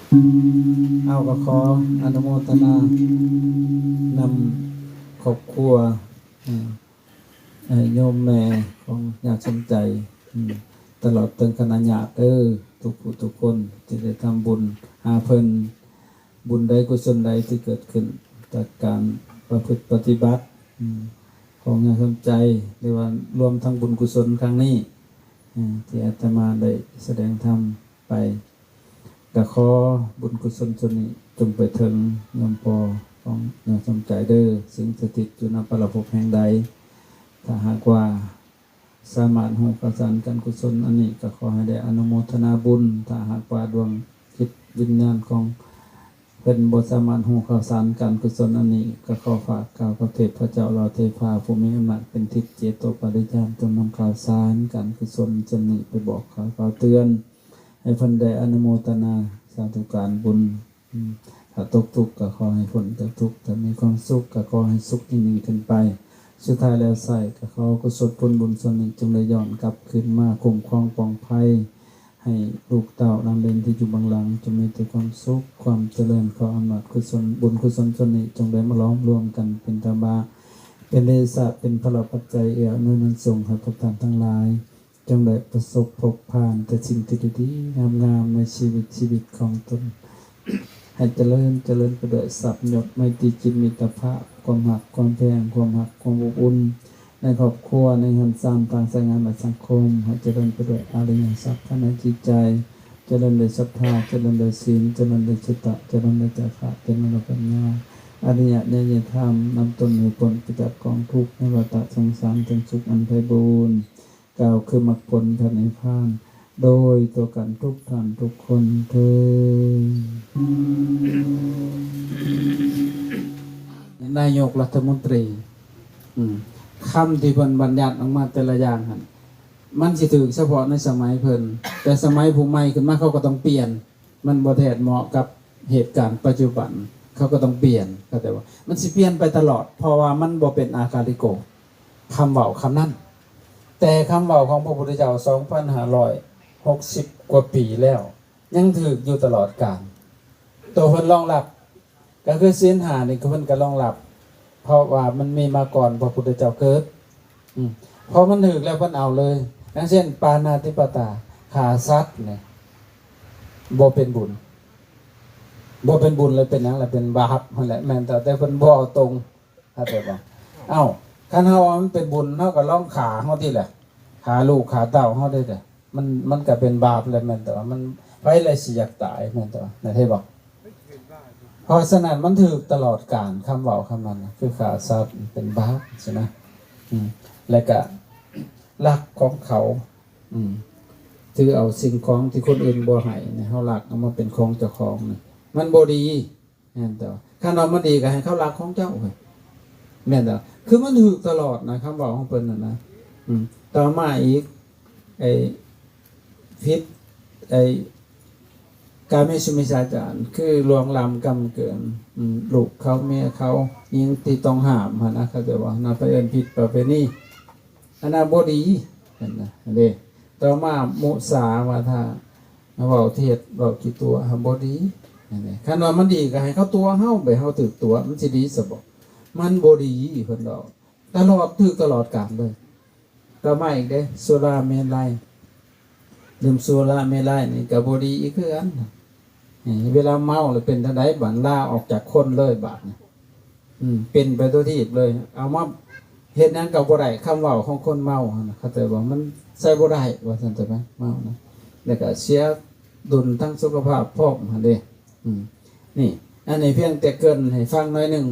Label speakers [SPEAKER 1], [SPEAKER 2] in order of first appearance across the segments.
[SPEAKER 1] เอาก็ขออนุโมทนานำครอบครัวโยมแม่ของญาติสมใจตลอดถึงคณะญาติทุกผู้ทุกคนที่ได้ทำบุญหาเพิ่นบุญใดกุศลใดที่เกิดขึ้นจากการประพฤติปฏิบัติของญาติสมใจหรือว่ารวมทั้งบุญกุศลครั้งนี้ที่อาตมาได้แสดงธรรมไปก็ขอบุญกุศลส่วนนี้จงไปถึงโยมพ่อของญาติสมใจสิ่งสถิตอยู่ณปรภพแห่งใดถ้าหากว่าสามารถหูประสานกันกุศลอันนี้ก็ขอให้ได้อนุโมทนาบุญถ้าหากว่าดวงจิตวิญญาณของเป็นบทสามารถหูข่าวสารกันกุศลอันนี้ก็ขอฝากกล่าวพระเทพเจ้าเราเทพาภูมิอำนาจเป็นทิศเจโตปริยานจงนำข่าวสารกันกุศลจนนี้ไปบอกข่าวเตือนให้เพิ่นได้อนุโมทนาสาธุการบุญถ้าตกทุกข์ก็ขอให้พ้นจากทุกข์ถ้ามีความสุขก็ขอให้สุขยิ่งขึ้นไปสุดท้ายแล้วใส่ก็ขอกุศลผลบุญส่วนนี้จงได้ย้อนกลับขึ้นมาคุ้มครองปลอดภัยให้ลูกเต่านำเล่นที่อยู่บางหลังจะมีแต่ความสุขความเจริญขออำนาจกุศลบุญกุศลส่วนนี้จงได้มาล้อมรวมกันเป็นตบะเป็นเดชะเป็นพลปัจจัยเอื้ออำนวยนั้นส่งให้พวกท่านทั้งหลายจงได้ประสบพบผ่านแต่สิ่งที่ดีๆงามๆในชีวิตของตนให้เจริญไปด้วยทรัพย์ยศไมตรีจิตมิตรภาพความหักความแพงความหักความอบอุ่นในครอบครัวในหันสามทางสายงานแบบสังคมให้เจริญไปด้วยอริยทรัพย์ภายในจิตใจเจริญโดยศรัทธาเจริญโดยศีลเจริญโดยจิตตะเจริญโดยจาระเจริญโดยปัญญาอริยเนยธรรมนำตนหรือผลจากกองทุกข์ในวัฏสงสารจนสุขอันไพบูรณ์กล่าวคือมรรคผลพระนิพพานโดยตัวกันทุกท่านทุกคนเถิดนายกรัฐมนตรีคำที่เพิ่นบัญญัติออกมาแต่ละอย่างหั่นมันสิถึงเฉพาะในสมัยเพิ่นแต่สมัยผู้ใหม่ขึ้นมาเขาก็ต้องเปลี่ยนมันบ่แท้เหมาะกับเหตุการณ์ปัจจุบันเขาก็ต้องเปลี่ยนเข้าใจว่ามันสิเปลี่ยนไปตลอดเพราะว่ามันบ่เป็นอาคาลิโกคำเว้าคำนั้นแต่คำเว้าของพระพุทธเจ้า 2,560 กว่าปีแล้วยังถูกอยู่ตลอดกาลตัวเพิ่นรองรับก็คือศีล5นี่เพิ่นก็รองรับเพราะว่ามันมีมาก่อนพระพุทธเจ้าเกิดพอมันถึกแล้วเพิ่นเอาเลยอย่างเช่นปาณาติปาตาฆ่าสัตว์เนี่ยบ่เป็นบุญเลยเป็นหยังล่ะเป็นบาปนั่นแหละแม่นแต่เพิ่นบ่เอาตรงเข้าใจบ่เอ้าคันเฮามันเป็นบุญเฮาก็ลองฆ่าเฮาติแหละฆ่าลูกฆ่าเต้าเฮาได้แต่มันก็เป็นบาปแล้วแม่นแต่ว่ามันไผเลยสิอยากตายแม่นแต่ว่าได้เฮ็ดบ่เพราะฉะนั้นมันถือตลอดกาลคำเว้าคำนั้นคือฆ่าสัตว์เป็นบาปใช่ไหมแล้วก็ลักของเขาถือเอาสิ่งของที่คนอื่นบ่ให้เนี่ยเฮาลักเอามาเป็นของเจ้าของนี่มันบ่ดีแม่นแต่คันว่ามันดีก็ให้เขาลักของเจ้าแม่นแต่คือมันถือตลอดนะคำเว้าของเพิ่นน่ะนะต่อมาอีกไอ้พิษไอ้การไม่สุมิชาจารคือลวงล้ำกำเกินลูกเขาเมียเขายิงที่ต้องห้ามนะเขาจะว่าน่าไปเอิ้นผิดประเพณีอันนั้นบ่ดีนั่นนะเด้ต่อมามุสาวาทาเว้าเทศเว้ากี่ตัวบ่ดีนั่นแหละคันว่ามันดีก็ให้เขาตัวเฮาไปเฮาถึกตัวมันสิดีซะบ่มันบ่ดีเพิ่นดอกตลอดถึกตลอดกาลเลยต่อมาอีกเด้สุราเมลัยดื่มสุราเมลัยนี่ก็บ่ดีอีกคือกันเวลาเมาเลยเป็นทันใดบัดลาออกจากคนเลยบาดเป็นไปตัวที่เลยเอามาเฮ็ดนั้นก็บ่ได้คำเว้าของคนเมาเข้าใจบ่มันใส่บ่ได้ว่าซั่นใช่มั้ยเมานะแล้วก็เสียดุลทั้งสุขภาพพร้อมหั่นเด้นี่อันนี้เพียงแต่เกริ่นให้ฟังหน่อยนึง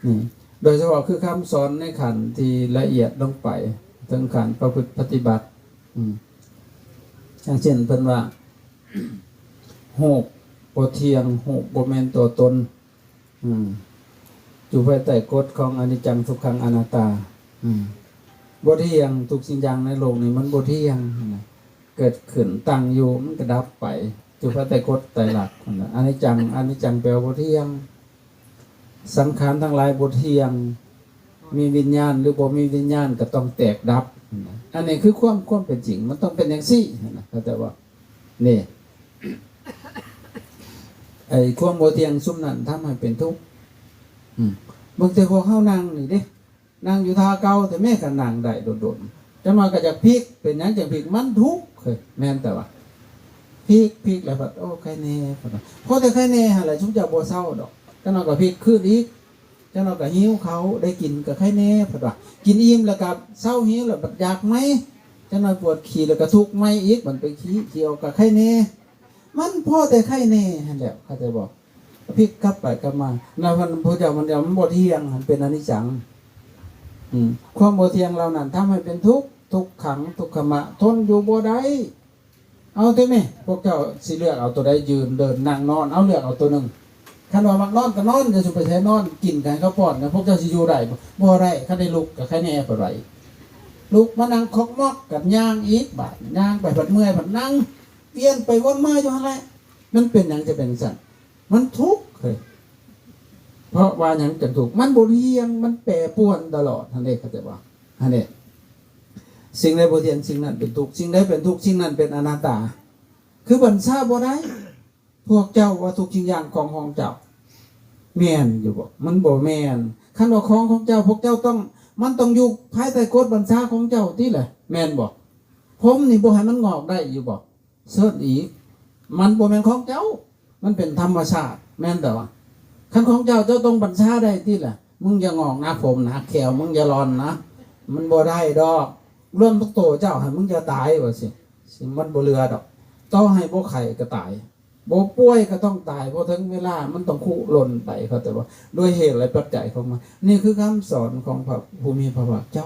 [SPEAKER 1] นี่โดยเฉพาะคือคำสอนในขันธ์ที่ละเอียดลงไปถึงขันธ์ประพฤติปฏิบัติอย่างเช่นเพิ่นว่าหูกบ่เที่ยงหูกบ่แม่นตัวตนอยู่ภายใต้กฎของอนิจจังทุกขังอนัตตาบ่เที่ยงทุกสิ่งอย่างในโลกนี้มันบ่เที่ยงเกิดขึ้นตั้งอยู่มันก็ดับไปอยู่ภายใต้กฎไตรลักษณ์อนิจจังแปลว่าบ่เที่ยงสังขารทั้งหลายบ่เที่ยงมีวิญญาณหรือบ่มีวิญญาณก็ต้องแตกดับอันนี้คือความเป็นจริงมันต้องเป็นอย่างซี่นะเข้าใจว่านี่ ไอ้ความบ่เที่ยงซุมนั้นทำให้เป็นทุกข์บางทีพวกเฮานั่งนี่เด้นั่งอยู่ท่าเก่าแต่แม่ก็นั่งได้โดดๆจะมาก็จะพลิกเป็นหยังจังพลิกมันทุกข์เคยแม่นแต่ว่าพลิกแล้วบัดโอ้ใครแน่พอแต่ใครแน่หั่นแหละชุมเจ้าบ่เศร้าดอกจังนั้นก็พลิกขึ้นอีกจังนั้นก็หิวเขาได้กินก็ใครแน่พุ่นว่ากินอิ่มแล้วก็เศร้าหิวแล้วบัดอยากไหมจังนั้นปวดขี้แล้วก็ทุกข์ไหมอีกมันไปขี้เกี่ยวกับใครแน่มันพอแต่ใครแน่หั่นแหละเขาจะบอกพลิกกลับไปกลับมาแล้วพระเจ้ามันเดียวมันบ่เที่ยงมันเป็นอนิจจังความบ่เที่ยงเรานั้นทำให้เป็นทุกข์ทุกขังทุกขมะทนอยู่บ่ได้เอาเถอะแม่พวกเจ้าสิเลือกเอาตัวใดยืนเดินนั่งนอนเอาเลือกเอาตัวหนึ่งคันว่ามักนอนก็นอนจะสุไปใช้นอนกินกันข้าวป้อนกันพวกเจ้าสิอยู่ได้บ่ได้คันได้ลุกก็ใครแน่ปานใดลุกมานั่งคอกมอกกับย่างอีกบาดย่างไปบัดเมื่อยบัดนั่งเปลี่ยนไปวนมาอยู่หั่นแหละมันเป็นหยังจะเป็นสั่นมันทุกข์เคยเพราะว่าหยังจังทุกข์มันบ่เที่ยงมันแปรปรวนตลอดท่านเด้เข้าใจบ่ท่านเด้สิ่งใดบ่เที่ยงสิ่งนั้นเป็นทุกข์สิ่งใดเป็นทุกข์สิ่งนั้นเป็นอนัตตาคือบัญชาบ่ได้พวกเจ้าว่าทุกสิ่งอย่างของเจ้าแม่นอยู่บ่มันบ่แม่นคันว่าของเจ้าพวกเจ้าต้องมันต้องอยู่ภายใต้กฎบัญชาของเจ้าติแหละแม่นบ่ผมนี่บ่ให้มันงอกได้อยู่บ่เสิร์ชอีกมันบ่แม่นของเจ้ามันเป็นธรรมชาติแม่นแต่ว่าคันของเจ้าต้องบัญชาได้ติแหละมึงอย่างอกนะผมนะแขวมึงอย่ารอนนะมันบ่ได้ดอกเริ่มทุกโตเจ้าให้มึงจะตายว่าสิมันบ่เรือดอกต้องให้บ่ไข่ก็ตายบ่ป่วยก็ต้องตายเพราะถึงเวลามันต้องคุหล่นไปเขาแต่ว่าด้วยเหตุอะไรปัจจัยของมันนี่คือคำสอนของพระผู้มีพระภาคเจ้า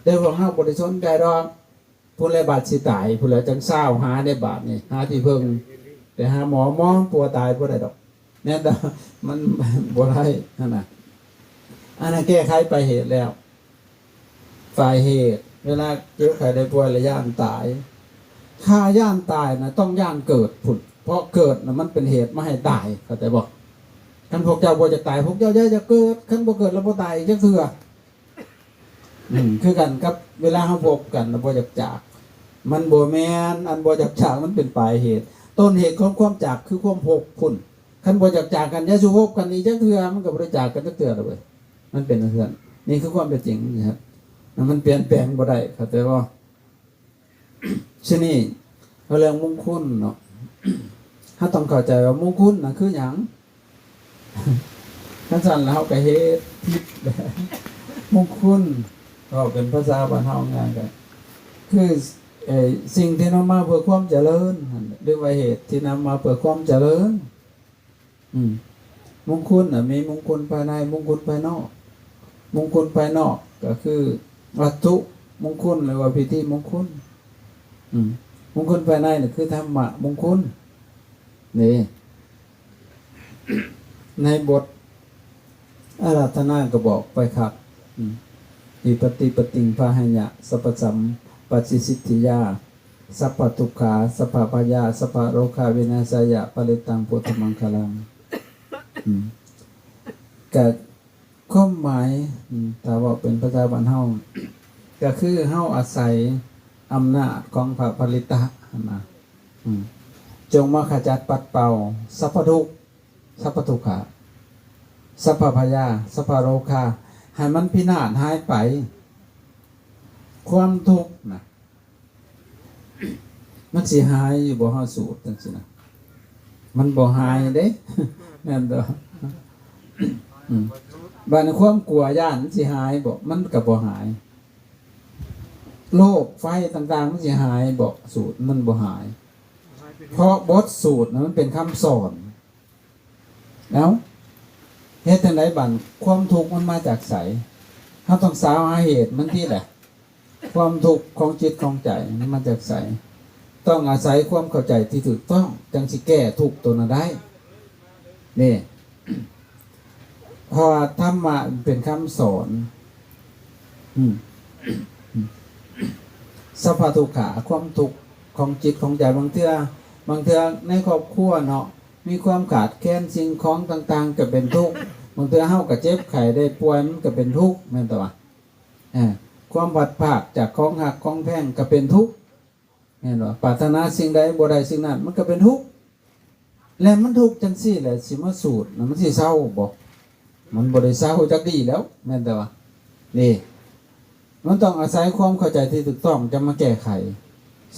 [SPEAKER 1] ได้พวกเฮาบ่ได้สนใจดอกผู้ใดบาดสิตายผู้ใดจังเศร้าหาได้บาดนี่หาที่เพิ่งแต่หาหมอปัวตายบ่ได้ดอกแน่นอนมันบ่ได้นั่นน่ะอันนั้นแก้ไขไปเหตุแล้วฝ่ายเหตุเวลาเจ็บไข้ได้ป่วยระย่านตายถ้าย่านตายนะต้องย่านเกิดผุดเพราะเกิดนะมันเป็นเหตุไม่ให้ตายเข้าใจบอกคันพวกเจ้าบ่จะตายพวกเจ้าจะเกิดคันบ่เกิดแล้วบ่ตายจังเทื่อคือกันกับเวลาเฮาพบกันแล้วบ่อยากจากมันบ่แม่นอันบ่อยากจากมันเป็นปลายเหตุต้นเหตุของความจากคือความพบพุ่นคันบ่อยากจากกันอย่าสิพบกันอีกจังเทื่อมันก็บ่ได้จากกันจังเทื่อดอกเว้ยมันเป็นจังซั่นนี่คือความเป็นจริงนะครับมันเปลี่ยนแปลงบ่ได้เข้าใจบ่ฉะนี้เรื่องมงคลเนาะถ้าต้องเข้าใจว่ามงคลน่ะคือหยังคันสั่นแล้วก็เฮ็ดผิดมงคลก็เป็นภาษาบ้านเฮาง่ายกันคือสิ่งที่นำมาเพื่อความเจริญหรือว่าเหตุที่นำมาเพื่อความเจริญมงคลน่ะมีมงคลภายในมงคลภายนอกมงคลภายนอกก็คือวัตถุมงคลหรือว่าพิธีมงคลมงคลภายในนี่คือธรรมะมงคลนี่ในบทอาราธนาก็บอกไปครับอิปติปติงพาหัญญะสัพพสัมปัสสิสิทธิยาสัพพทุกขาสัพพพยาสัพพโรคาวินาศยะปริตังพุทธมังคลังกับความหมายแต่ว่าเป็นภาษาบ้านเฮาก็คือเฮาอาศัยอำนาจของพระปริตะนะจงมาขจัดปัดเป่าสัพพทุกข์สัพพทุกขาสัพพพยาสัพพโรคาให้มันพินาศหายไปความทุกข์นะมันสิหายอยู่บ่เฮาสูตรจังซี่นะมันบ่หายเด้แม่นบ่บัดความกลัวย่านสิหายบ่มันก็บ่หายโรคไฟต่างๆมันสิหายบ่สูตรมันบ่หายเพราะบทสูตรมันเป็นคำสอนแล้วเฮ็ดจังได๋บัดความทุกข์มันมาจากไสเฮาต้องสาวหาเหตุมันที่แหละความทุกข์ของจิตของใจมันมาจากไสต้องอาศัยความเข้าใจที่ถูกต้องจังสิแก้ทุกข์ตัวนั้นได้นี่เพราะธรรมะเป็นคำสอนสัพพทุกขาความทุกข์ของจิตของใจบางเทื่อในครอบครัวเนาะมีความขาดแคลนสิ่งของต่างๆก็เป็นทุกข์บางเทื่อเฮาก็เจ็บไข้ได้ป่วยมันก็เป็นทุกข์แม่นบ่ความผัดภาคจากของหักของแพงก็เป็นทุกข์แม่นบ่ปรารถนาสิ่งใดบ่ได้สิ่งนั้นมันก็เป็นทุกข์ แล้วมันทุกข์จังซี่แหละสิมาสูตรมันสิเศร้าบ่มันบ่ได้เศร้าจักดีแล้วแม่นแต่ว่านี่มันต้องอาศัยความเข้าใจที่ถูกต้องจะมาแก้ไข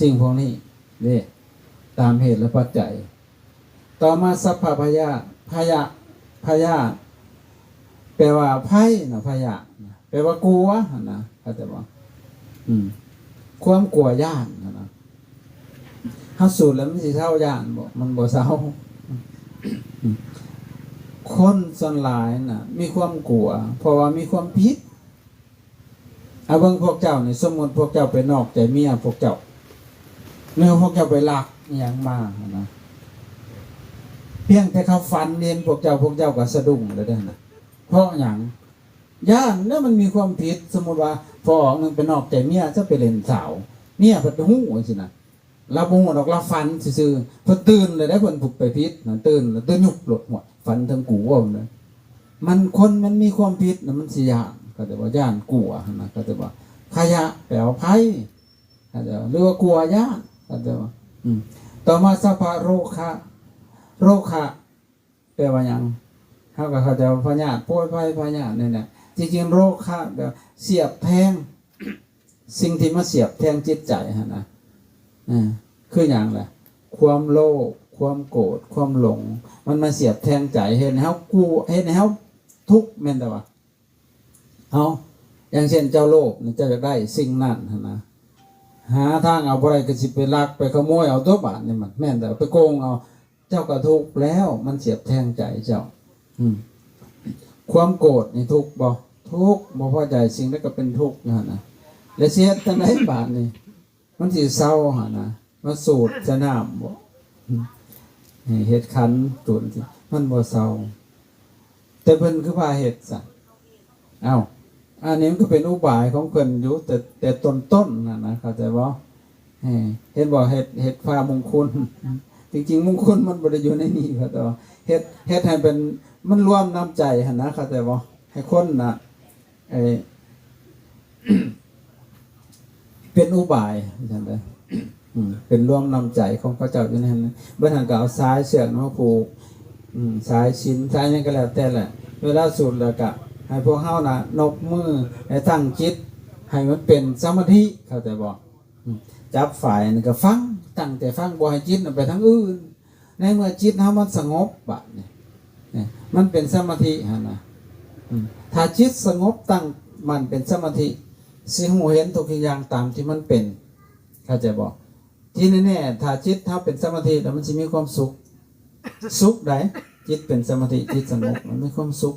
[SPEAKER 1] สิ่งพวกนี้นี่ตามเหตุและปัจจัยต่อมาสัพพพยาพยาแปลว่าภัยนะพยาแปลว่ากลัวนะเข้าใจบ่ความกลัวย่านนะเฮาสูตรแล้วมันสิเศร้าย่านบ่มันบ่เศร้าคนส่วนหลายน่ะมีความกลัวเพราะว่ามีความผิดเอาเบิ่งพวกเจ้านี่สมมุติพวกเจ้าไปนอกใจเมียพวกเจ้าเมื่อพวกเจ้าไปลักอหยังมานะเพียงแต่เขาฟันเห็นพวกเจ้าก็สะดุ้งเลยเด้อนะเพราะหยังย่านเนี่ยมันมีความผิดสมมุติว่าพอออกนึงไปนอกใจเมียจะไปเล่นสาวเมียเพิ่นฮู้ว่าสินะเราบ่ฮู้ดอกเราฟันซื่อๆเพิ่นตื่นเลยได้เพิ่นผูกไปผิดนะตื่นแล้วตื่นยุบหลดหัวฟันทั้งกูว่านะมันคนมันมีความผิดนะมันสิย่านก็แต่ว่าย่านกลัวนะก็แต่ว่าขยะแปลว่าภัยก็แต่ว่าหรือว่ากลัวย่านก็แต่ว่าต่อมาสัพพะโรคะแปลว่าหยังเฮาก็เข้าใจว่าพยาธิป่วยภัยพยาธินี่แหละจริงๆโรคะแปลว่าเสียบแทงสิ่งที่มาเสียบแทงจิตใจหั่นนะคือหยังล่ะความโลภความโกรธความหลงมันมาเสียบแทงใจเห็นเฮากูเห็นเฮาทุกข์แม่นแต่ว่าเอาอย่างเช่นเจ้าโลภนี่เจ้าจะได้สิ่งนั้นนะหาทางเอาบ่ได้ก็สิไปลักไปขโมยเอาตัวบาทนี่มันแม่นแต่ไปโกงเอาเจ้าก็ทุกข์แล้วมันเสียบแทงใจเจ้าความโกรธนี่ทุกข์บ่ทุกข์บ่พอใจสิ่งนั้นก็เป็นทุกข์นะและเสียจังได๋บาทนี่มันสิเศร้าหั่นนะมาสูดจะน้ำบ่เฮ็ดขันตุนสิมันบ่เศร้าแต่เพิ่นคือพาเฮ็ดซะเอ้าอันนี้มันก็เป็นอุบายของเพิ่นอยู่แต่ต้นๆนะเข้าใจบ่เฮ็ดบ่เฮ็ดพามงคลจริงๆมงคลมันบ่ได้อยู่ในนี้ครับแต่ว่าเฮ็ดให้เป็นมันรวมน้ำใจหั่นนะเข้าใจบ่ให้คนน่ะเป็นอุบายจังได๋เป็นรวมน้ำใจของพระเจ้าอยู่ในนั้นเบิ่นหันก็เอาสายเชือกมาผูกสายชิ้นสายหยังก็แล้วแต่แหละเวลาสูดแล้วก็ให้พวกเฮาน่ะนกมือให้ตั้งจิตให้มันเป็นสมาธิเข้าใจบ่จับฝ่ายนี่ก็ฟังตั้งแต่ฟังบ่ให้จิตไปทางอื่นในเมื่อจิตเฮามันสงบบัดนี่มันเป็นสมาธิหั่นน่ะถ้าจิตสงบตั้งมันเป็นสมาธิสิหูเห็นทุกอย่างตามที่มันเป็นเข้าใจบ่ที่แน่ๆถ้าจิตเฮาเป็นสมาธิแล้วมันสิมีความสุขได้จิตเป็นสมาธิจิตสงบมันมีความสุข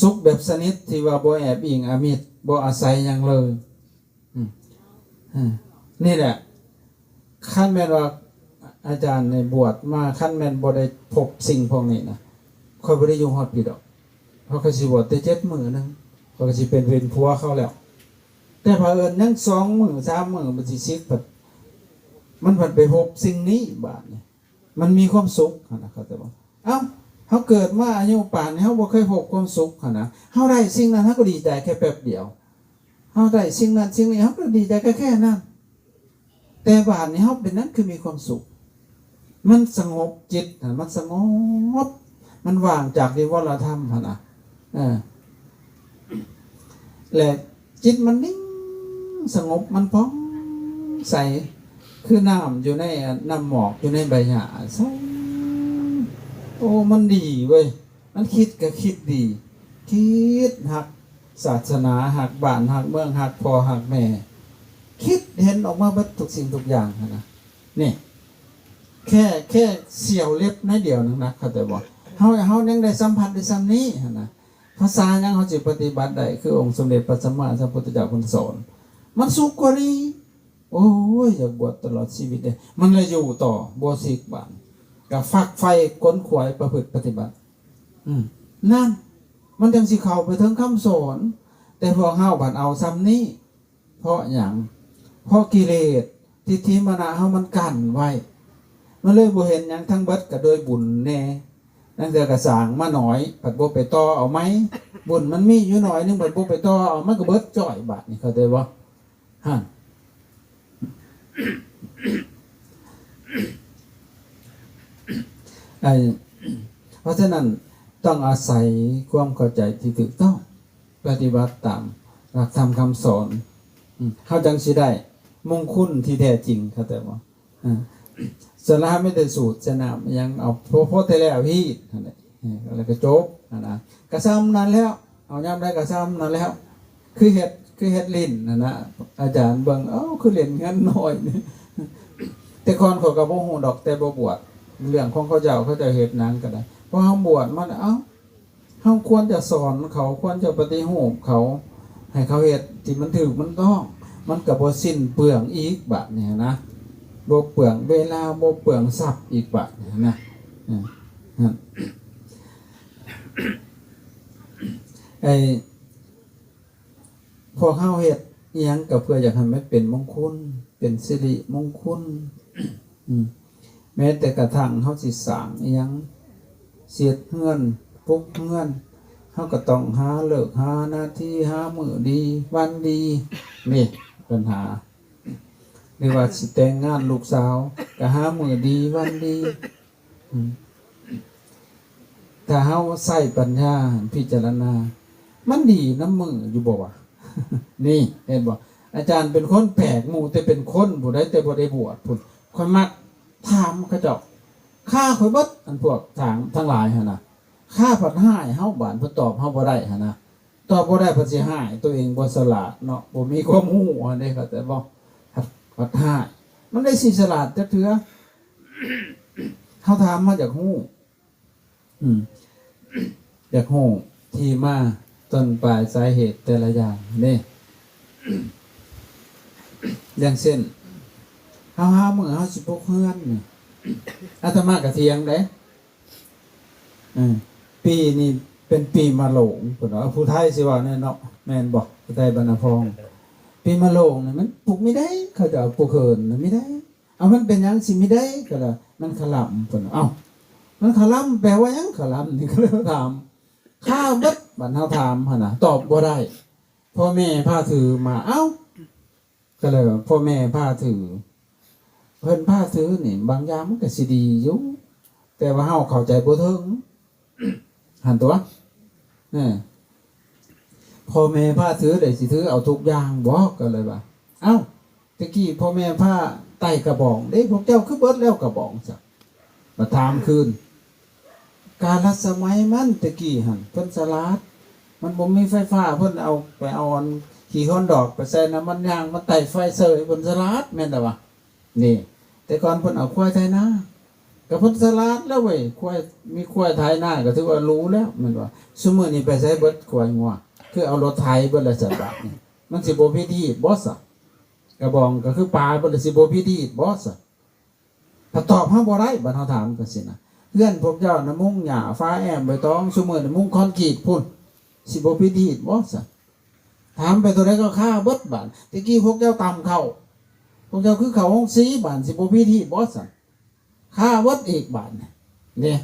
[SPEAKER 1] สุขแบบสนิทที่ว่าบ่แอบอิงอามิตรบ่อาศัยหยังเลยนี่แหละขั้นแม่นว่าอาจารย์ในบวชมาขั้นแม่นบ่ได้พบสิ่งพวกนี้นะค่อยบ่ได้อยู่ฮอดปีดอกเพราะเขาสิบวชแต่7 มื้อนึงเขาก็สิเป็นเวรผัวเขาแล้วแต่เผอิญยัง2 มื้อ3 มื้อมันสิซิกมันผันไปพบสิ่งนี้บาดนี่มันมีความสุขนะครับแต่ว่าเอ้าเฮาเกิดมาอายุป่านนี้เฮาบ่เคยพบความสุขนะเฮาได้สิ่งนั้นเฮาก็ดีใจแค่แป๊บเดียวเฮาได้สิ่งนั้นสิ่งนี้เฮาก็ดีใจแค่นั้นแต่บาดนี้เฮาเป็นนั้นคือมีความสุขมันสงบจิตมันสงบมันว่างจากวิวรธรรมหั่นน่ะและจิตมันนิ่งสงบมันพ้องใสคือน้ำอยู่ในน้ำหมอกอยู่ในใบหญ้าใสโอ้มันดีเว้ยมันคิดก็คิดดีคิดหักศาสนาหักบ้านหักเมืองหักพ่อหักแม่คิดเห็นออกมาเบิดทุกสิ่งทุกอย่างนะนี่แค่เสียวเล็บน้อยเดียวนึงนะเข้าใจบ่เฮายังได้สัมผัสได้ซ้ำนี้นะภาษายังเฮาสิปฏิบัติได้คือองค์สมเด็จพระสัมมาสัมพุทธเจ้าเพิ่นสอนมันสุขกว่านี้โอ้ยอยากบวชตลอดชีวิตเลยมันเลยอยู่ต่อบ่สิกบานกับฝักไฟก้นขวายประพฤติปฏิบัตินั่นมันจังสิเข้าไปถึงคำสอนแต่พอเฮาบัดเอาซ้ำนี้เพราะหยังเพราะกิเลสทิฏฐิมานะเฮามันกั้นไว้มันเลยบ่เห็นหยังทั้งเบิดก็โดยบุญแน่นั่นเทื่อก็สร้างมาหน่อยบัดบ่ไปต่อเอาไหมบุญมันมีอยู่หน่อยนึงบัดบ่ไปต่อเอามันก็เบิดจ้อยบาดนี่เข้าใจบ่หั่น ไอ้เพราะฉะนั้นต้องอาศัยความเข้าใจที่ถูกต้องปฏิบัติตามหลักธรรมคำสอนเขาจังสิได้มงคลที่แท้จริงเข้าใจบ่สละไม่ได้สูตรสนามยังเอาโพแต่แล้วพี่อะไรก็จบนะกระซ้ำนั้นแล้วเอาย้ำได้กระซ้ำนั้นแล้วคือเฮ็ดลิ้นนะอาจารย์เบิ่งคือเล่นเงินน้อยนี่แต่ก่อนเขาก็บ่ฮู้ดอกแต่บ่บวชเรื่องของเขาเจ้าเขาจะเฮ็ดนั้นก็ได้พอเฮาบวชมันเฮาควรจะสอนเขาควรจะปฏิรูปเขาให้เขาเฮ็ดที่มันถูกมันต้องมันก็บ่สิ้นเปลืองอีกบัดนี้นะบ่เปลืองเวลาบ่เปลืองทรัพย์อีกบัดนี้นะไอ้พอเฮาเฮ็ดอีหยังก็เพื่ออยากให้มันเป็นมงคลเป็นสิริมงคลแม้แต่กระทั่งเฮาสิสร้างอีหยังเสียดเฮือนปุกเฮือนเฮาก็ต้องหาเลิกหานาทีหามื้อดีวันดีนี่ปัญหาหรือว่าสิแต่งงานลูกสาวก็หามื้อดีวันดีถ้าเฮาใช้ปัญญาพิจารณามันดีน้ำมืออยู่บ่วะ นี่เห็นบ่อาจารย์เป็นคนแปลกหมู่แต่เป็นคนบ่ได้แต่บ่ได้บวชพุ่นค่อยมักถามเขาเจ้าข้าข่อยเบิดอันพวกทางทั้งหลายหั่นน่ะข้าผัดหายเฮาบานเพิ่นตอบเฮาบ่ได้หั่นน่ะตอบบ่ได้เพิ่นสิหายตัวเองบ่ฉลาดเนาะบ่มีความรู้อันนี้ก็แต่บ่ผัดหายมันได้สิฉลาดจักเทื่อเฮาถามมาจากฮู้อยากฮู้ที่มาต้นปลายสาเหตุแต่ละอย่างนี่ อย่างเช่นเฮามื้อเฮาสิปลุกเฮือนนี่อาตมาก็เถียงเด้ปีนี้เป็นปีมะโรงเพิ่นว่าผู้ไทยสิว่าแน่เนาะแม่นบ่ผู้ไทยบรรณพงปีมะโรงนี่มันปลูกไม่ได้เขาจะเอาปลูกเขินไม่ได้เอามันเป็นหยังสิไม่ได้ก็ล่ะมันขลํเพิ่นมันขลํแปลว่าหยังขลํนี่ก็เลยถามข้าวเบิดบัดเฮาถามหั่นน่ะตอบบ่ได้พ่อแม่พาถือมาก็เลยพ่อแม่พาถือเพิ่นพาถือนี่บางอย่างมันก็สิดีอยู่แต่ว่าเฮาเข้าใจบ่ถึงหันตัวพ่อแม่พาถือได้สิถือเอาทุกอย่างบ่ก็เลยว่าตะกี้พ่อแม่พาไต่กระบองเด้พวกเจ้าคือเบิดแล้วกระบองซะมาถามคืนกาลสมัยมันตะกี้หั่นเพิ่นสลาดมันบ่มีไฟฟ้าเพิ่นเอาไปเอาขี้ฮ้อนดอกไปใส่น้ำมันยางมาไต่ไฟเสยเพิ่นสลาดแม่นแต่ว่านี่แต่ก่อนเพิ่นเอาควายไถนาก็เพิ่นสลาดแล้วเว้ยควายมีควายไถนาก็ถือว่ารู้แล้วแม่นว่าซุมื้อนี้ไปใช้เบิดควายงัวคือเอารถไถเบิดละจักบาทนี่มันสิบ่พิธีบ่ซะกระบองก็คือปลาเบิดละสิบ่พิธีบ่ซะถ้าตอบเฮาบ่ได้บัดเฮาถามก็สินะเพื่อนพวกเจ้าน่ะมุงหญ้าฟ้าแอมใบตองซุมื้อนี่มุงคอนกรีตพุ่นสิบ่พิธีบ่ซะถามไปตัวใดก็ฆ่าเบิดบาดตะกี้พวกเจ้าตำเข้าพวกเจ้าคือเข้าห้องสีบาดสิบ่พิธีบ่ซะฆ่าเบิดอีกบาดนี่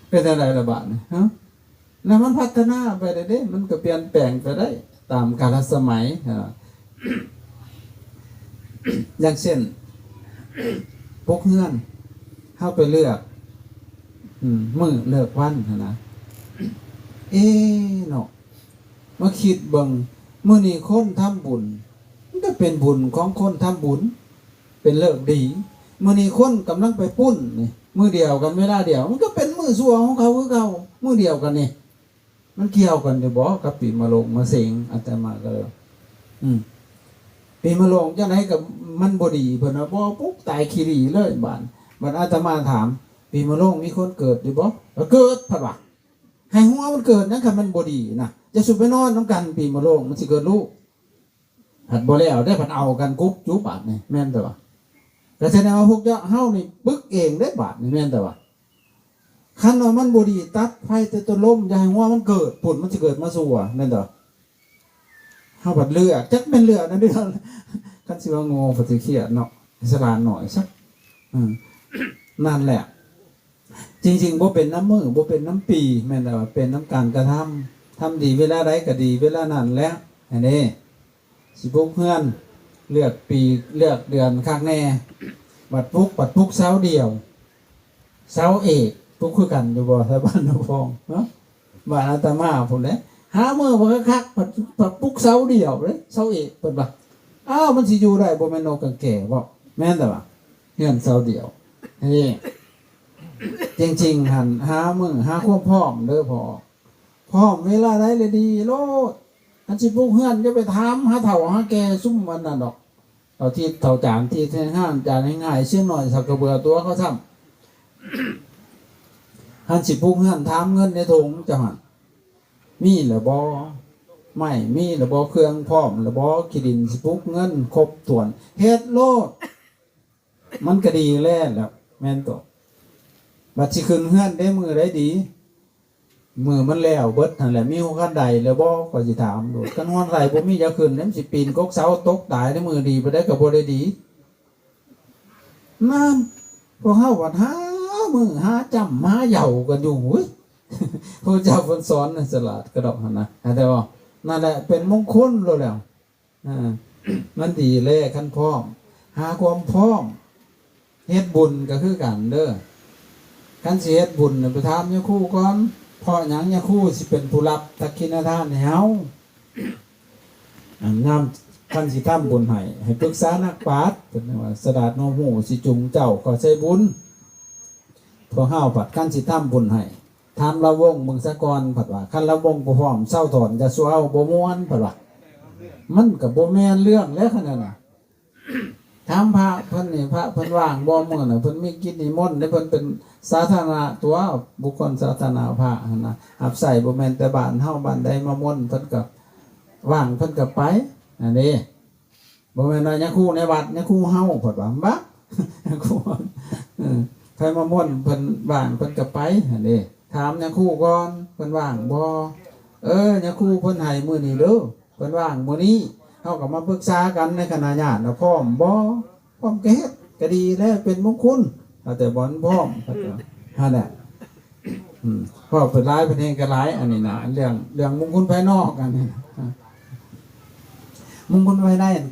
[SPEAKER 1] เป็นอะไรล่ะบาดนี่ฮะแล้วมันพัฒนาไปได้เด้มันก็เปลี่ยนแปลงไปได้ตามกาลสมัย อย่างเช่นพวกเฮือนเข้าไปเลือกมื้อเลือกวันนะเนาะมาคิดเบิ่งมื้อนี้คนทำบุญมันก็เป็นบุญของคนทำบุญเป็นเลิกดีมื้อนี้คนกำลังไปปุ้นนี่มื้อเดียวกันเวลาเดียวมันก็เป็นมื้อซั่วของเขาคือเก่ามื้อเดียวกันนี่มันเกี่ยวกันได้บ่กับปีมะโรงมาเสงอาตมาก็เลยปีมะโรงจังได๋ก็มันบ่ดีเพิ่นว่าบ่ปุ๊บตายขี้ดีเลยบาดอาตมาถามปีมะโรงมีคนเกิดอยู่บ่ก็เกิดเพิ่นว่าให้หัวมันเกิดนั่นคันมันบ่ดีนะจะสุไปนอนนำกันปีมะโรงมันสิเกิดลูกหัดบ่แล้วได้พันเอากันกุ๊บจุบาดนี่แม่นแต่ว่าแต่แสดงว่าพวกเฮานี่ปึกเองได้บาดนี่แม่นแต่ว่าคันว่ามันบ่ดีตัดไฟแต่ต้นลมอย่าให้หัวมันเกิดผลมันสิเกิดมาสู่แม่นแต่เฮาบัดเลือกจักแม่นเลือกนั่นเด้อคันสิว่าโง่บ่สิเครียดเนาะสลาดหน่อยซักนั่นแหละจริงๆบ่เป็นน้ำมือบ่เป็นน้ำปีแม่นแต่ว่าเป็นน้ำการกระทำดีเวลาใดก็ดีเวลานั้นแล้วอันนี้สิปลุกเฮือนเลือกปีเลือกเดือนข้างแน่บัดปลุกเช้าเดียว เสาเอกพวกคือกันอยู่บ่แถวบ้านนพองเนาะบ้านอาตมาผมเนี่ยหามือบ่คักปัดปลุกเสาเดียวเลยเสาเอกเพิ่นว่าอ้าวมันสิอยู่ได้บ่แม่นนกกังแก่บ่แม่นแต่ว่าเฮือนเสาเดียวนี่จริงๆหันหามือหาความพร้อมเด้อพร้อมเวลาใดเลยดีโลดอันสิปลุกเฮือนจะไปถามหาเฒ่าหาแก่ซุ่มมันน่ะดอกเอาที่เฒ่าจานที่แท้ห้ามจานง่ายๆเชื่อหน่อยสักกระเบือตัวเขาซ้ำหันสิปลุกเฮือนถามเงินในถุงจังหั่นมีหรือบ่ไม่มีหรือบ่เครื่องพร้อมหรือบ่ขี้ดินสิปลุกเงินครบถ้วนเฮ็ดโลดมันก็ดีแล้วแหละแม่นตัวบัดสิขึ้นเฮือนได้มือได้ดีมือมันแล้วเบิดนั่นแหละมีหัวกันใดแล้วบ่ก็สิถามโดดกันฮอนไรบ่มีจะขึ้นนำสิปีนกกเสาตกตายได้มือดีบ่ได้ก็บ่ได้ดีนั่นพวกเฮาว่าหามือหาจำหาเหย่ากันอยู่เว้ยพระเจ้าเพิ่นสอนในสลาดกระดอกหั่นนะแต่ว่านั่นแหละเป็นมงคลแล้วมันดีแลคันพร้อมหาความพร้อมเฮ็ดบุญก็คือกันเด้อคันสิเฮ็ดบุญไปถามยาคู่ก่อนเพราะหยังยาคู่สิเป็นผู้รับทักขิณทานให้เฮางามคันสิทำบุญให้ปรึกษานักปราชญ์เพิ่นว่าสดาดโนหูสิจุงเจ้าก็ใช้บุญพอเฮาปัดคันสิทำบุญให้ทำละวงมึงซะก่อนผัดว่าคันละวงบ่พร้อมเศร้าถอนจะสู้เอาบ่ม่วนผัดว่ามันก็บ่แม่นเรื่องแล้วขนาดน่ะถามพระเพิ่นนี่พระเพิ่นว่างบ่มื้อน่ะเพิ่นมีกิจนิมนต์ได้เพิ่นเป็นสาธารณะตัวบุคคลสาธารณะพระหั่นน่ะหับใส่บ่แม่นแต่บ้านเฮาบ้านใดมามนต์เพิ่นก็ว่างเพิ่นก็ไปอันนี้บ่แม่นว่ายะคู่ในวัดยะคู่เฮาผัดว่าบักยะคู่ใครมามนต์เพิ่นว่างเพิ่นก็ไปอันนี้ถามยะคู่ก่อนเพิ่นว่างบ่ยะคู่เพิ่นให้มื้อนี้เด้อเพิ่นว่างมื้อนี้เฮาก็มาปรึกษากันในคณะญาติพร้อมบ่พร้อมก็เฮ็ดก็ดีแล้วเป็นมงคลแต่บ่พร้อมหั่นแหละเพราะเพิ่นหลายเพิ่นเองก็หลายอันนี้นะเรื่องมงคลภายนอกกันมงคลภายในนั่น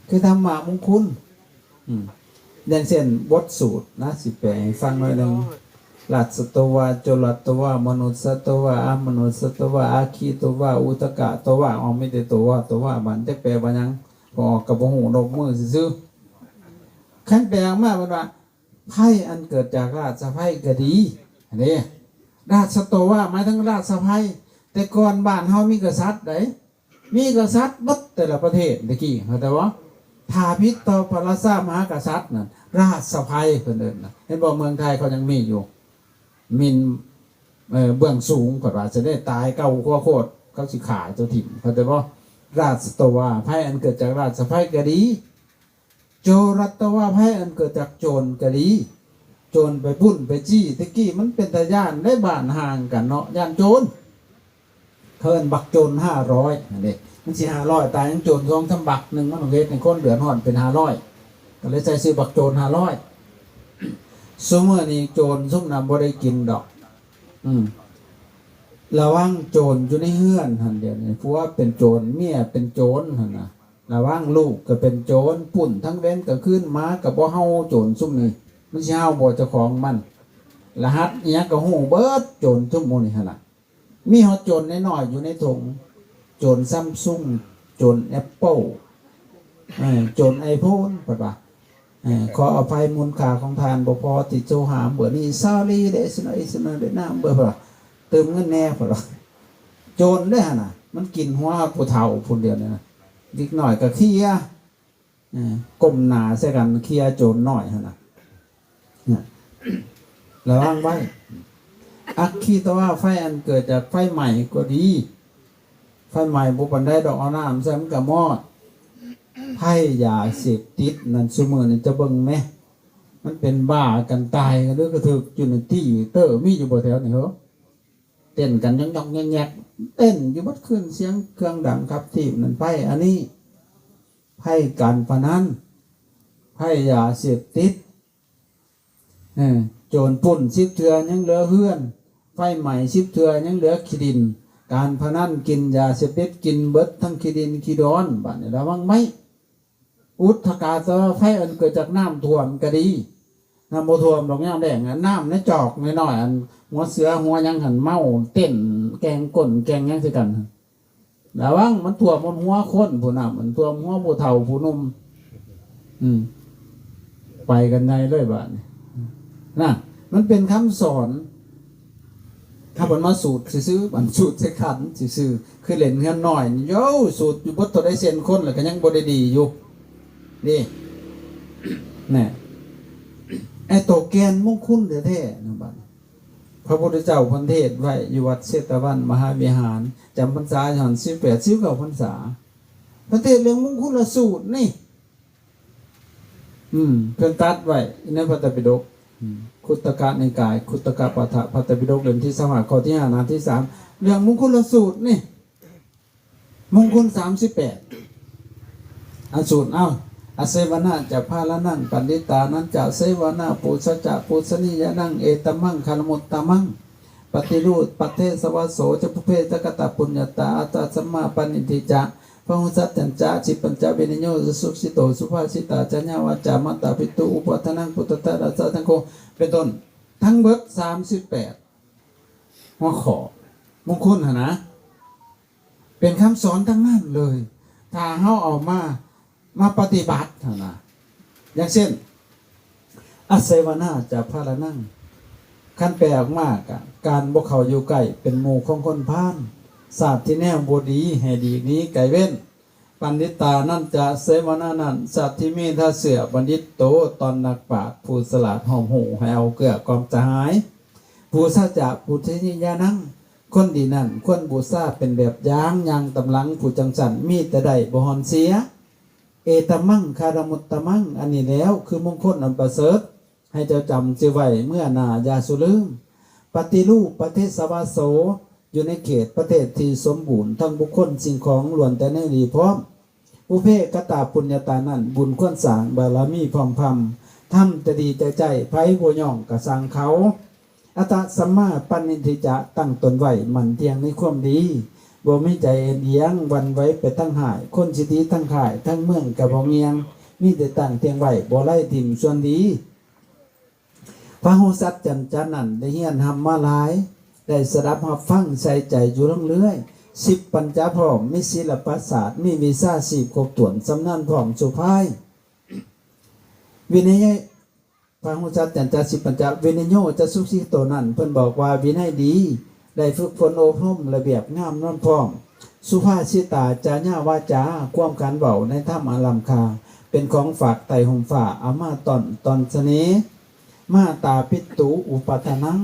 [SPEAKER 1] คือธรรมะมงคลอย่างเช่นบทสูตรนะสิแปลให้ฟังหน่อยนึงลัสตวาจลัตวามนุสตวาอมนุสตวาอาคีตวาอุตกะตวาออกไม่ได้ตัวมันจะแปลว่าหยังพอกับบ่ฮู้นกมือซื่อขั้นแปลมาว่าไพ่อันเกิดจากราชไพ่ก็ดีอันนี้ราชตวาหมายถึงราชไพ่แต่ก่อนบ้านเฮามีกษัตริย์ไดมีกษัตริย์บัดแต่ละประเทศตะกี้เข้าใจบ่ถ้าพิษต่อพระราชามหากษัตริย์นั่นราชไพ่เพิ่นเอิ้นน่ะเห็นบ่เมืองไทยเขายังมีอยู่มินเบื้องสูงก็ว่าจะได้ตายเก้าข้อโคตรเขาสิขาตัวถิ่มเข้าใจบ่ราชตวาไพ่อันเกิดจากราชไพ่ก็ดีโจรัตวาไพ่อันเกิดจากโจรก็ดีโจรไปปุ้นไปจี้ตะกี้มันเป็นตาย่านได้บ้านห่างกันเนาะย่านโจรเพิ่นบักโจร500นั่นเด้มันสิ500ตายยังโจร2 3บักนึงมันเฮ็ดให้คนเดือดร้อนเป็น500ก็เลยใช้ซื้อบักโจร500ซุมื้อนี้โจรซุ่มนำบ่ได้กินดอกระวังโจรอยู่ในเฮือนหั่นเดี๋ยวนี้ผัวเป็นโจรเมียเป็นโจรหั่นน่ะระวังลูกก็เป็นโจรปุ่นทั้งเว้นก็ขึ้นมาก็บ่เฮาโจรซุ่มนี้มันสิเฮาบ่เจ้าของมันรหัสอีหยังก็ฮู้เบิดโจรซุ่มหมู่นี้หั่นน่ะมีฮอดโจรน้อยๆอยู่ในถุงโจร Samsung โจร Apple โจร iPhone เพิ่นว่าขออภัยมูลค่าของทานบ่พอติโจหามเบอร์นี้ซาลีเดสนะอิสนะเดนะเบอร์ว่าเติมเงินแน่เพิ่นว่าโจรเด้อหั่นน่ะมันกินหัวผู้เฒ่าผู้เดียวนี่นะเด็กน้อยก็เคลียร์ก้มหน้าใส่กันเคลียร์โจรน้อยหั่นน่ะระวังไว้อักขีตว่าไฟอันเกิดจากไฟใหม่ก็ดีไฟใหม่บ่ปานใดดอกเอาน้ำใส่มันก็มอดไพ่ยาเสพติดนั่นซุมื้อนี่จะเบิ่งแม่มันเป็นบ้ากันตายกันหรือกระทึกอยู่ในที่เตอมีอยู่บ่แถวนี่เหรอเต้นกันยองๆแยกๆเต้นอยู่บัดขึ้นเสียงเครื่องดังครับที่นั่นไพ่อันนี้ไพ่การพนันไพ่ยาเสพติดโจรปุ่น10เทื่อยังเหลือเฮือนไฟใหม่10เทื่อยังเหลือขี้ดินการพนันกินยาเสพติดกินเบิดทั้งขี้ดินขี้ดอนบัดนี้ระวังไหมอุทกาตไฟอันเกิดจากน้ำท่วมก็ดี น้ำโบท่วมดอกย่างแดงน้ำในจอกน้อยๆอันหัวเสือหัวยังหันเมาเต้นแกงก้นแกงยังสิกันระวังมันท่วมบนหัวคนผู้นำมันท่วมหัวผู้เฒ่าผู้นุ่มไปกันในเลยบ้านน่ะมันเป็นคำสอนถ้ามันมาสูตรซื้อมันสูตรใช้ขันซื้อคือเล่นเงินหน่อยโย่สูตรอยู่บนตัวได้เซนคนเลยก็ยังบริดีอยู่นี่เนี่ยไอ้โตแกนมุ่งคุ้นแท้ๆนะบ้านพระพุทธเจ้าพันเทศไว้อยู่วัดเชตวันมหาวิหารจำพรรษาหย่อน18-19 พรรษาพันเทศเรื่องมุ่งคุ้นละสูตรนี่เพิ่นตัดไว้ในพระไตรปิฎกคุตกะในกายคุตกะปะทะพระไตรปิฎกเล่มที่25ข้อที่5หน้าที่3เรื่องมงคลสูตรนี่มงคล38อันสูตรอาเสวนาจะพาละนั่งปันดิตานั้นจะเสวนาปุสจะปุสนิยนั่งเอตมังคารมุตตะมังปฏิรูปปัตเทสวะโสจะพุเพจกตปุญญาตาอัตตสัมมาปณิทิจะพระหุสัจจัญจะจิปัญจเวนิโยสุขิโตสุภาสิตาจัญญาวาจามัตตาปิตุอุปทานังปุตตะรัสสะทังโคเป็นต้นทั้งเบิด38หัวข้อมงคลนะเป็นคำสอนทั้งนั้นเลยถ้าเฮาเอามาปฏิบัตินะอย่างเช่นอาเสวนาจะพาละนั่งขั้นแปลออกมากการบ่เข้าอยู่ใกล้เป็นหมู่ของคนพาลศาสตร์ที่แนวบดีให้ดีนี้ไก่เว้นปันดิตานั่นจะเสวนานั่นศาสตร์ที่มีท่าเสือบัณฑิตโตตอนนักปราชญ์ผู้สลาดหอมหูให้เอาเกลือกอมจะหายผู้ซาจะผู้เทนิยานั่งคนดีนั่นคนบูซาเป็นแบบย้างยังตำลังผู้จังสันมีแต่ใดบ่ฮอนเสียเอตมังคารมุตตมังอันนี้แล้วคือมงคลอันประเสริฐให้เจ้าจำจือไว้เมื่อนายาสุลืมปฏิรูปประเทศสวาโสอยู่ในเขตประเทศที่สมบูรณ์ทั้งบุคคลสิ่งของล้วนแต่ในดีพร้อมอุเพกตาปุญญาตานั้นบุญควรสร้างบารมีพร้อมพำทำแต่ดีใจไพ่โวย่องกระสังเขาอัตสัมมาปัญญิทิจะตั้งตนไว้มันเทียงในความดีบ่มีใจเอียงวันไว้ไปตั้งหายคนสิดีทั้งข่ายทั้งเมืองกับบ่เงียงมีแต่ตั้งเทียงไว้บ่ไล่ถิ่มส่วนดีพระโหสัจจันจันนั่นได้เฮียนทำมาหลายได้สดับรับฟังใส่ใจอยู่เรื่อย10ปัญจพร้อมมีศิลปศาสตร์มีวิชาชีพครบถ้วนสำนันพร้อมสุภาพวินัยพระโหสัจจันจะ10ปัญจวินัยโยจะสุขิโตนั่นเพิ่นบอกว่าวินัยดีได้ฝึกฝนอบรมระเบียบงามนอนพร้อมสุภาษิตาจาญาวาจาความการเว้าในธรรมอลัมคาเป็นของฝากไต่ห่มฝ่าอามาตอนเสน่ห์มาตาปิตุอุปทานัง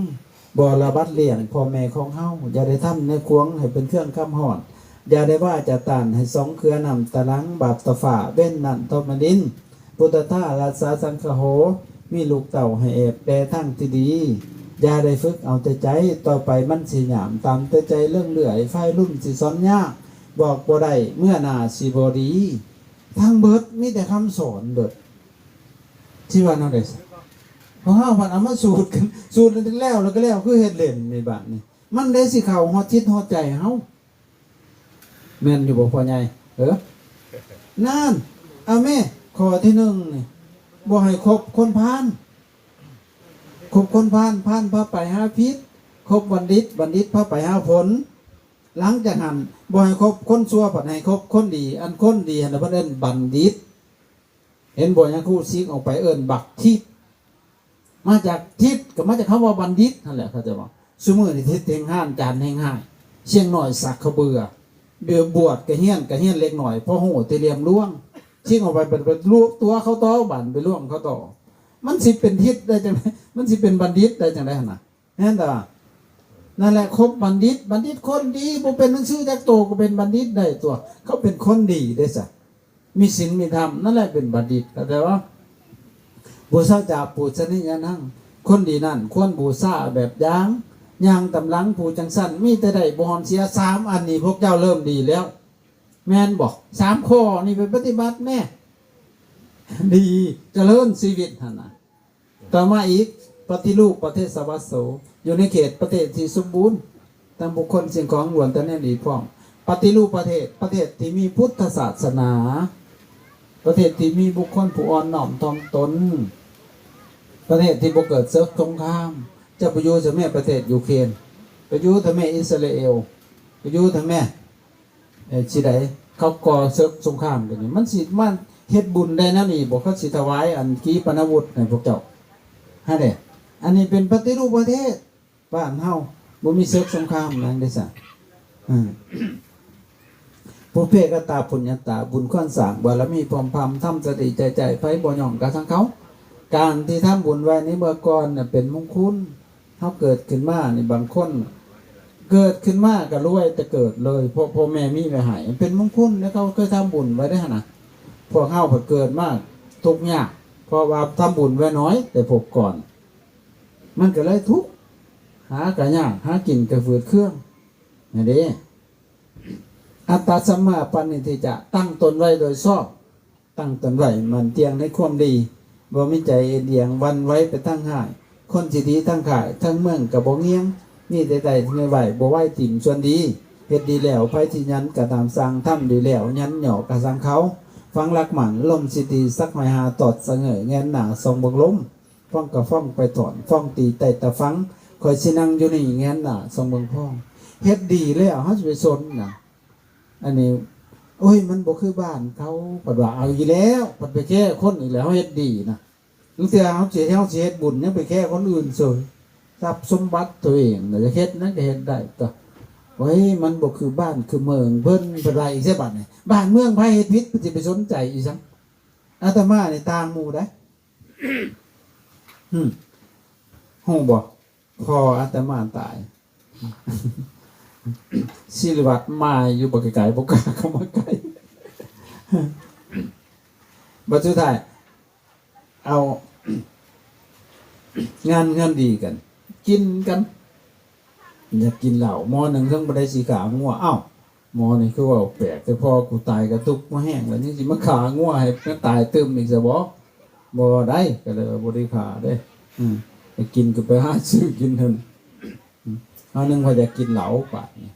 [SPEAKER 1] บรบัดเลี้ยงพ่อแม่ของเฮาอย่าได้ทำในควงให้เป็นเครื่องคำหอดอย่าได้ว่าจะตานให้2เครือนำตะลังบาปตะฝ่าเว้นนั่นทมดินพุทธทาราชาสังคโหมีลูกเต่าให้เอบแปรทั้งที่ดีอย่าได้ฝึกเอาแต่ใจต่อไปมันสิหยามตามแต่ใจเรื่องเลื่อยไฟรุ่นสิซ้อนยากบอกบ่ได้เมื่อนาสิบ่ดีทั้งเบิดมีแต่คำสอนเบิดที่ว่านั่นเด้เพราะเฮามันเอามาสูตรกันสูตรแล้วก็แล้วคือเฮ็ดเล่นในบ้านนี่มันได้สิเข้าฮอดจิตฮอดใจเฮาแม่นอยู่บ่พ่อใหญ่นั่นเอาแม่ข้อที่1นี่บ่ให้คบคนพาลคบคนพาลพาไปหาพิษคบบัณฑิตพาไปหาผลหลังจากนั้นบ่ให้คบคนชั่วปานให้คบคนดีอันคนดีอันนั้นเพิ่นเอิ้นบัณฑิตเห็นบ่ยังครูซิกออกไปเอิ้นบักทิศมาจากทิศก็มาจากคำว่าบัณฑิตนั่นแหละเขาจะบอกซุมื้อนี่ทิศแห่งห้านจานแห่งห้ายเชียงหน่อยสักขะเบือบวชกะเฮียนเล็กหน่อยพอโหติเหลี่ยมล่วงชิงออกไปเป็นลูกตัวเขาต่อบั่นไปล่วงเขาต่อมันสิเป็นทิศได้จังได๋มันสิเป็นบัณฑิตได้จังได๋หั่นน่ะแม่นบ่นั่นแหละคบบัณฑิตคนดีบ่เป็นหนังสือจักโตก็เป็นบัณฑิตได้ตัวเขาเป็นคนดีได้ซะมีศีลมีธรรมนั่นแหละเป็นบัณฑิตเข้าใจบ่บูชาจาปูชนียนั่งคนดีนั่นควรบูชาแบบย่างตำลังผู้จังสั้นมีแต่ได้บ่ฮอนเสีย3อันนี้พวกเจ้าเริ่มดีแล้วแม่นบอก3ข้อนี่เป็นปฏิบัติแม่ดีเจริญชีวิตหั่นน่ะต่อมาอีกปฏิรูปประเทศสวัสโสอยู่ในเขตประเทศที่สมบูรณ์ทั้งบุคคลสิ่งของล้วนแต่แน่ดีพร้อมปฏิรูปประเทศที่มีพุทธศาสนาประเทศที่มีบุคคลผู้อ่อนน้อมถ่อมตน ประเทศที่บ่เกิดศึกสงครามจะไปอยู่ทำแม่ประเทศยูเครนไปอยู่ทำแม่อิสราเอลไปอยู่ทำแม่สิใดเขาก่อศึกสงครามกันนี่มันสิมันเฮ็ดบุญได้นะนี่บ่เขาสิถวายอันขีปนาวุธให้พวกเจ้าฮะเด้อันนี้เป็นปฏิรูปประเทศบ้านเฮาบ่มีศึกสงครามหยังได้ซะผู้เพกตาปุญญาตาบุญข้อนสร้างบารมีพร้อมพำทำสติใจไผบ่ย่อมกะทั้งเขาการที่ทำบุญไว้ในเมื่อก่อนน่ะเป็นมงคลเฮาเกิดขึ้นมานี่บางคนเกิดขึ้นมาก็รวยแต่เกิดเลยเพราะพ่อแม่มีไว้ให้เป็นมงคลแล้วเขาเคยทำบุญไว้ได้หั่นน่ะพวกเฮาพอเกิดมาทุกข์ยากเพราะว่าทำบุญไว้น้อยแต่พบก่อนมันก็เลยทุกข์หากะยากหากินก็ฝืดเครื่องนี่เด้อัตตาสัมมาปันนิทิจะตั้งตนไว้โดยชอบตั้งตนไว้มันเตียงในความดีบ่มีใจเอียงวันไว้ไปทั้งหายคนสิดีทั้งขายทั้งเมืองกับบ่เงียงนี่ใดๆไม่ไหวบ่ไหวติ่มส่วนดีเฮ็ดดีแล้วไผที่ยันก็ตามสร้างทำดีแล้วยันหยอกก็สร้างเขาฟังรักหมันลมสิตีสักไม้หาตอดเสงยแงนหน้าทรงเบิ่งลมฟ้องก็ฟ้องไปถอนฟ้องตีแต่ตะฟังคอยสินั่งอยู่นี่แงนหน้าทรงเบิ่งพ้องเฮ็ดดีแล้วเฮาสิไปสนน่ะอันนี้โอ้ยมันบ่คือบ้านเขาปัดว่าเอาอยู่แล้วปัดไปแค่คนอีกแล้วเฮ็ดดีนะลูกเสือเขาเสียเฮ็ดบุญยังไปแค่คนอื่นเสยทรัพย์สมบัติตัวเองน่ะจะเฮ็ดนั้นก็เฮ็ดได้ก็โอ้ยมันบ่คือบ้านคือเมืองเพิ่นเป็นไรอีกใช่บัดนี่บ้านเมืองไผเฮ็ดผิดสิไปสนใจอีซังอาตมานี่ต่างหมู่ได้ฮู้บ่พออาตมาตายศิริวัตรมาอยู่บ่ไกลๆบ่กล้าเข้ามาใกล้บัดสุดท้ายเอางานดีกันกินกันอยากกินเหล้าหม้อนึงทั้งบ่ได้สีขางัวอ้าวหม้อนี่คือว่าแปลกแต่พอกูตายกระตุกมาแห้งแล้วนี่สิมาขางัวให้มันตายตึมอีกซะบ่ได้ก็เลยบ่ได้ขาเด้ไปกินก็ไปหาซื้อกินเถินเอานึงพอจะกินเหล้าป่ะนี่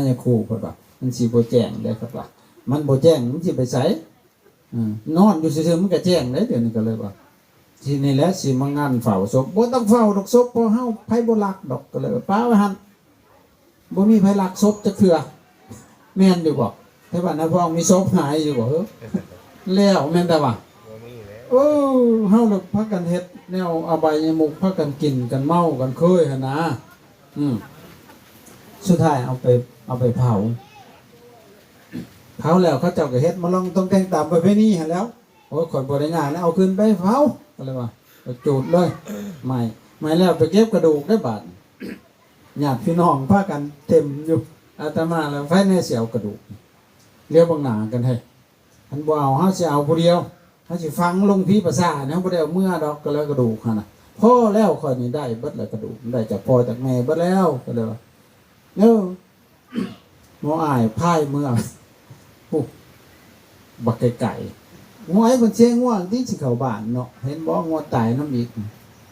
[SPEAKER 1] อย่าคู่เพิ่นว่ามันสิบ่แจ้งได้ครับว่ามันบ่แจ้งมันสิไปไสนอนอยู่ซื่อๆมันก็แจ้งได้เดี๋ยวนี้ก็เลยว่าทีนี้แหละสิมางานเฝ้าศพบ่ต้องเฝ้าดอกศพเพราะเฮาไผบ่รักดอกก็เลยป้าไว้หั่นบ่มีไผรักศพจักเทื่อแม่นอยู่บ่แต่ว่านะพ่อมีศพหายอยู่บ่เฮ้อแล้วแม่นแต่ว่าเฮาน่ะพากันเฮ็ดแนวอบายมุขพากันกินกันเมากันเคยหั่นนะสุดท้ายเอาไปเผาแล้วเขาเจ้าก็เฮ็ดมาลองต้องแต่งตามประเพณีหั่นแล้วโอ้ยข่อยบ่ได้งานแล้วเอาขึ้นไปเผาก็เลยว่าจูดเลยไม่แล้วไปเก็บกระดูกได้บาดญาติพี่น้องพากันเต็มอยู่อาตมาแล้วไฟในเสียวกระดูกเรียกบังหน้ากันให้อันบ่เอาเฮาสิเอาผู้เดียวเฮาสิฟังลงพี่ประสาทเฮาบ่ได้เอาเมื่อดอกก็เลยกระดูกหั่นน่ะพอแล้วข่อยนี่ได้เบิดแล้วกระดูกได้จากพ่อจากแม่เบิดแล้วก็เลยว่าหมออ้ายพายเมื่อบักไก่งวยมันเชียงง่วงที่สิเข้าบ้านเนาะเห็นบ่งวดตายน้ำอีก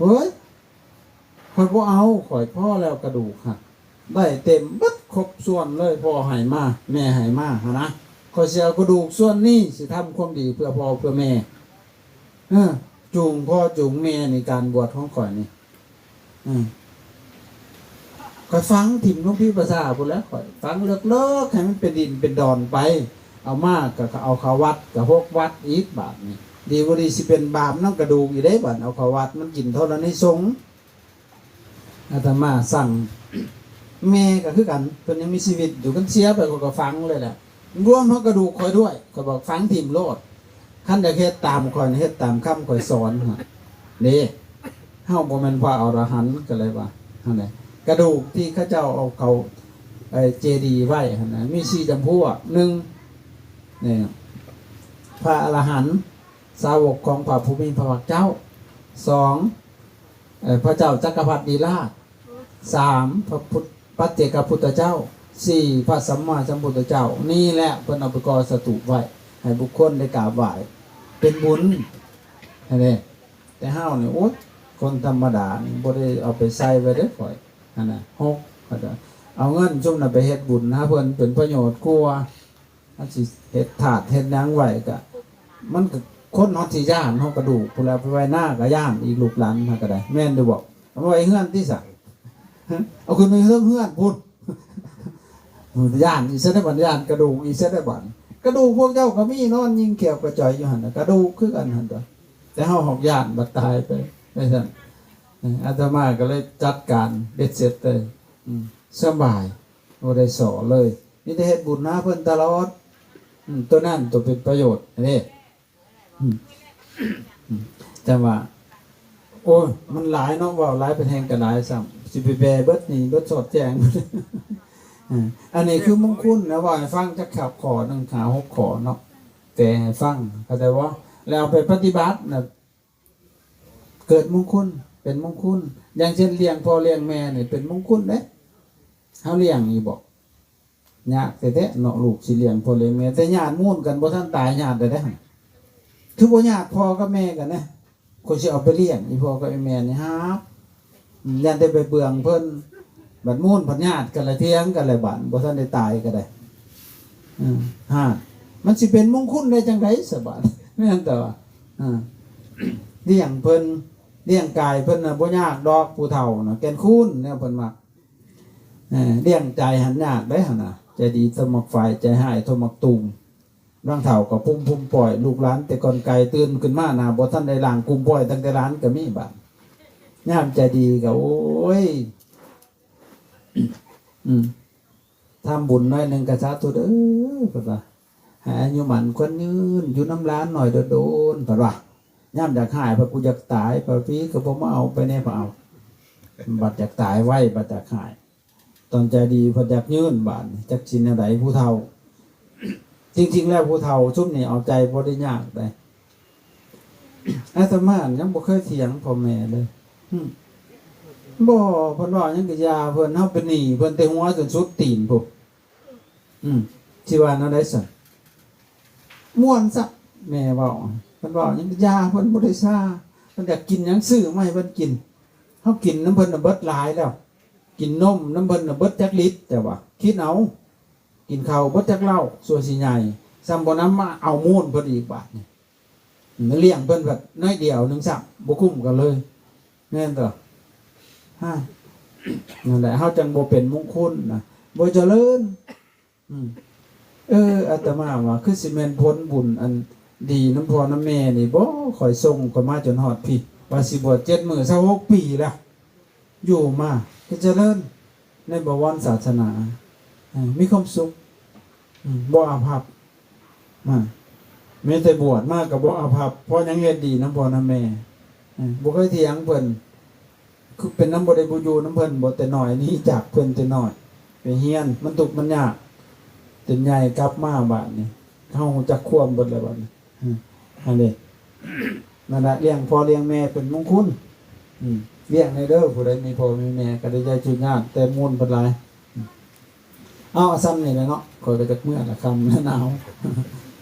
[SPEAKER 1] เฮ้ยข่อยบ่เอาข่อยพ่อแล้วกระดูกค่ะได้เต็มบัดครบส่วนเลยพ่อให้มาแม่ให้มาหะนะข่อยสิเอากระดูกส่วนนี้สิทำความดีเพื่อพ่อเพื่อแม่จูงพ่อจูงแม่ในการบวชของข่อยนี่ข่อยฟังถิ่มหลวงพี่ประสาทพุ่นแล้วข่อยฟังเลิกให้มันเป็นดินเป็นดอนไปเอามากก็เอาเข้าวัดก็หกวัดอีกบาทนี่ดีบ่ดีสิเป็นบาปนำกระดูกอีได้บัดเอาเข้าวัดมันกินเท่านั้นในสงฆ์อาตมาสั่งแม่ก็คือกันเพิ่นยังมีชีวิตอยู่กันเสียไปก็ฟังเลยแหละรวมทั้งกระดูกข่อยด้วยก็บอกฟังถิ่มโลดคันจะเฮ็ดตามข่อยเฮ็ดตามคำข่อยสอนนี่เฮาบ่แม่นพระอรหันต์ก็เลยว่าหั่นแหละกระดูกที่เขาเจ้าเอาเขาเจดีย์ไว้หั่นน่ะมี4จำพวก1นี่พระอรหันต์สาวกของพระผู้มีพระภาคเจ้า2พระเจ้าจักรพรรดิราช3พระปัจเจกพุทธเจ้า4พระสัมมาสัมพุทธเจ้านี่แหละเพิ่นเอาไปก่อสถูปไว้ให้บุคคลได้กราบไหว้เป็นบุญนี่แต่เฮานี่โอ๊ยคนธรรมดานี่บ่ได้เอาไปใส่ไว้เด้อข่อยนั่นน่ะ6ก็เอาเงินซุมนั้นไปเฮ็ดบุญนะเพิ่นเป็นประโยชน์กว่าอันสิเฮ็ดถาดเฮ็ดหยังไว้ก็มันก็ คนนอนสิย่านเฮากระดูกพุ่นแล้วไปไว้หน้าก็ย่านอีกลูกหลานมาก็ได้แม่นดูบ่เอาไว้เฮือนที่ซะเอาขึ้นไปเฮือนพุ่นย่านอีซะได้บัดย่านกระดูกอีซะได้บัดกระดูกพวกเจ้าก็มีนอนยิงแขวกระจอยอยู่หั่นน่ะกระดูกคือกันหั่นตัวแต่เฮาหอกย่านบัดตายไปได้ซั่นอาตมาก็เลยจัดการเบ็ดเสร็จเลยสบายบ่ได้สอเลยมีแต่เฮ็ดบุญหาเพิ่นตลอดตัวนั้นตัวเป็นประโยชน์นี่แต่ว่าโอ้ยมันหลายเนาะว่าหลายเป็นแห่งก็หลายซ้ำสิไปแบเบิดนี่เบิดสอดแจ้งอันนี้คือมงคลนะว่าให้ฟังจักขับขอ1ขา6ขอเนาะแต่ให้ฟังเข้าใจว่าแล้วไปปฏิบัตินะเกิดมงคลเป็นมงคลอย่างเช่นเลี้ยงพ่อเลี้ยงแม่นี่เป็นมงคลเด้เฮาเลี้ยงนี่บอกยากแต่เนาะลูกสิเลี้ยงพ่อเลี้ยงแม่แต่ญาติมุ่นกันบ่ทันตายญาติได้คือบ่ญาติพ่อกับแม่กันนะคนสิเอาไปเลี้ยงอีพ่อกับไอ้แม่นี่ครับยันได้ไปเบืองเพิ่นบัดมุ่นพันญาติกันละเที่ยงกันละบัดบ่ทันได้ตายก็ได้ฮะมันสิเป็นมงคลได้จังได๋ซะบัดแม่นแต่ว่าเลี้ยงเพิ่นเลี้ยงกายเพิ่นน่ะบ่ยากดอกผู้เฒ่าน่ะแก่นคูนแนวเพิ่นมักเลี้ยงใจหันยากได้หั่นน่ะใจดีสมักฝ่ายใจหายโทมักตุ่มร่างเฒ่าก็พุ่มปล่อยลูกหลานแต่ก่อนไกลตื่นขึ้นมาน่ะบ่ทันได้ล้างกุมปล่อยตั้งแต่ร้านก็มีบัดยามใจดีก็โอ้ยทำบุญหน่อยนึงก็สาธุเด้อเพิ่นว่าหาอายุหมันคนยืนอยู่น้ำร้านหน่อยโดนๆเพิ่นว่าย่ำอยากหายพระกูอยากตายพระพี่ก็บ่มาเอาไปแน่พระเอาบัดอยากตายไว้บัดอยากหายตอนใจดีพออยากยืนบาดจักสิแนวใดผู้เฒ่าจริงๆแล้วผู้เฒ่าชุบนี่เอาใจบ่ได้ยากได้อาตมายังบ่เคยเถียงพ่อแม่เลยบ่เพิ่นว่าหยังก็ยาเพิ่นเฮาเป็นหนี้เพิ่นแต่หัวจนสุดตีนพุ่นสิว่าแนวใดซั่นม่วนซะแม่เว้าเพิ่นว่าหยังก็ยาเพิ่นบ่ได้ซ่าเพิ่นอยากกินหยังซื้อมาให้เพิ่นกินเฮากินน้ำเพิ่นน่ะเบิดหลายแล้วกินนมน้ำเพิ่นน่ะเบิดจักลิตรแต่ว่าคิดเอากินข้าวเบิดจักเหล้าส่วนสิใหญ่ซ้ำบ่นำมาเอามูลเพิ่นอีกบาดนี่เลี้ยงเพิ่นแบบน้อยเดียวนึงซับบ่คุ้มกันเลยแม่นต่อนั่นแหละเฮาจังบ่เป็นมงคลนะบ่เจริญอาตมาว่าคือสิแม่นผลบุญอันดีน้ำพ่อน้ำแม่นี่บ่ค่อยส่งค่อยมาจนฮอดพี่ว่าสิบวช7 มื้อ26 ปีแล้วอยู่มาก็เจริญในบวรศาสนามีความสุขบ่อาภัพแม้แต่บวชมากก็บ่อาภัพเพราะยังเฮ็ดดีน้ำพ่อน้ำแม่บ่เคยเถียงเพิ่นคือเป็นน้ำบ่ได้บ่อยู่น้ำเพิ่นบ่แต่น้อยนี้จากเพิ่นแต่น้อยไปเฮียนมันทุกข์มันยากจนใหญ่กลับมาบ้านนี่เฮาจักควมเบิดแล้วบัดนี้อันนี้นั่นน่ะเลี้ยงพ่อเลี้ยงแม่เป็นมงคลเลี้ยงในเด้อผู้ใดมีพ่อมีแม่ก็ได้ใจจุญาติแต่มูลเพิ่นหลายเอาซ้ำนี่แหละเนาะข่อยก็จักเมื่อละค่ำหนาว